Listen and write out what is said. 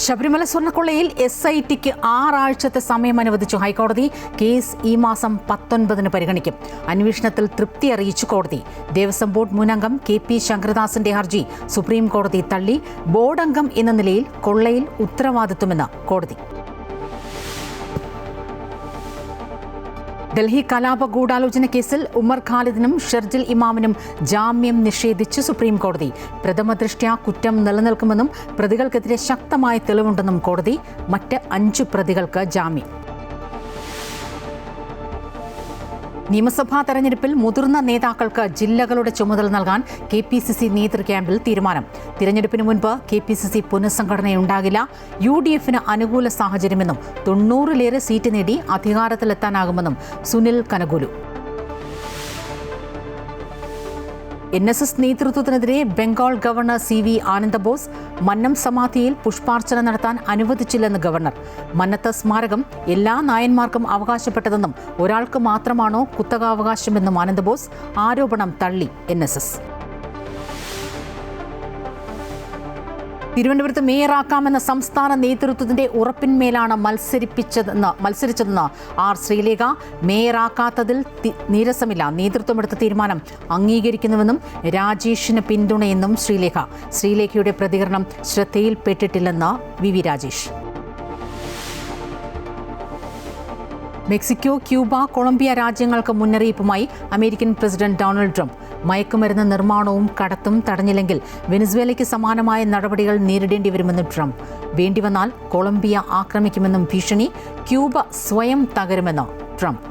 ശബരിമല സ്വർണ്ണക്കൊള്ളയിൽ SITക്ക് 6 ആഴ്ചത്തെ സമയം അനുവദിച്ചു ഹൈക്കോടതി. കേസ് ഈ മാസം 19-ന് പരിഗണിക്കും. അന്വേഷണത്തിൽ തൃപ്തി അറിയിച്ചു കോടതി. ദേവസ്വം ബോർഡ് മുൻ അംഗം KP ശങ്കരദാസിന്റെ ഹർജി സുപ്രീം കോടതി തള്ളി. ബോർഡ് അംഗം എന്ന നിലയിൽ കൊള്ളയിൽ ഉത്തരവാദിത്വമെന്ന് കോടതി. ഡൽഹി കലാപ ഗൂഢാലോചന കേസിൽ ഉമർ ഖാലിദിനും ഷർജിൽ ഇമാമിനും ജാമ്യം നിഷേധിച്ച് സുപ്രീം കോടതി. പ്രഥമ ദൃഷ്ട്യാ കുറ്റം നിലനിൽക്കുമെന്നും പ്രതികൾക്കെതിരെ ശക്തമായ തെളിവുണ്ടെന്നും കോടതി. മറ്റ് 5 പ്രതികൾക്ക് ജാമ്യം. നിയമസഭാ തെരഞ്ഞെടുപ്പിൽ മുതിർന്ന നേതാക്കൾക്ക് ജില്ലകളുടെ ചുമതല നൽകാൻ KPCC നേതൃക്യാമ്പിൽ തീരുമാനം. തിരഞ്ഞെടുപ്പിന് മുൻപ് KPCC പുനഃസംഘടനയുണ്ടാകില്ല. UDFന് അനുകൂല സാഹചര്യമെന്നും 90-ലേറെ സീറ്റ് നേടി അധികാരത്തിലെത്താനാകുമെന്നും സുനിൽ കനകുലു. NSS നേതൃത്വത്തിനെതിരെ ബംഗാൾ ഗവർണർ CV ആനന്ദബോസ്. മന്നം സമാധിയിൽ പുഷ്പാർച്ചന നടത്താൻ അനുവദിച്ചില്ലെന്ന് ഗവർണർ. മന്നത്ത് സ്മാരകം എല്ലാ നായന്മാർക്കും അവകാശപ്പെട്ടതെന്നും ഒരാൾക്ക് മാത്രമാണോ കുത്തകാവകാശമെന്നും ആനന്ദബോസ്. ആരോപണം തള്ളി NSS. തിരുവനന്തപുരത്ത് മേയറാക്കാമെന്ന സംസ്ഥാന നേതൃത്വത്തിന്റെ ഉറപ്പിന്മേലാണ് മത്സരിച്ചതെന്ന് R ശ്രീലേഖ. മേയറാക്കാത്തതിൽ നീരസമില്ല. നേതൃത്വമെടുത്ത തീരുമാനം അംഗീകരിക്കുന്നുവെന്നും രാജേഷിന് പിന്തുണയെന്നും ശ്രീലേഖയുടെ പ്രതികരണം ശ്രദ്ധയിൽപ്പെട്ടിട്ടില്ലെന്ന് VV Rajesh. Mexico, Cuba, Colombia രാജ്യങ്ങൾക്ക് മുന്നറിയിപ്പുമായി അമേരിക്കൻ പ്രസിഡന്റ് ഡൊണാൾഡ് ട്രംപ്. മയക്കുമരുന്ന് നിർമ്മാണവും കടത്തും തടഞ്ഞില്ലെങ്കിൽ വെനസ്വേലയ്ക്ക് സമാനമായ നടപടികൾ നേരിടേണ്ടി വരുമെന്ന് ട്രംപ്. വേണ്ടിവന്നാൽ കൊളംബിയ ആക്രമിക്കുമെന്നും ഭീഷണി. ക്യൂബ സ്വയം തകരുമെന്ന് ട്രംപ്.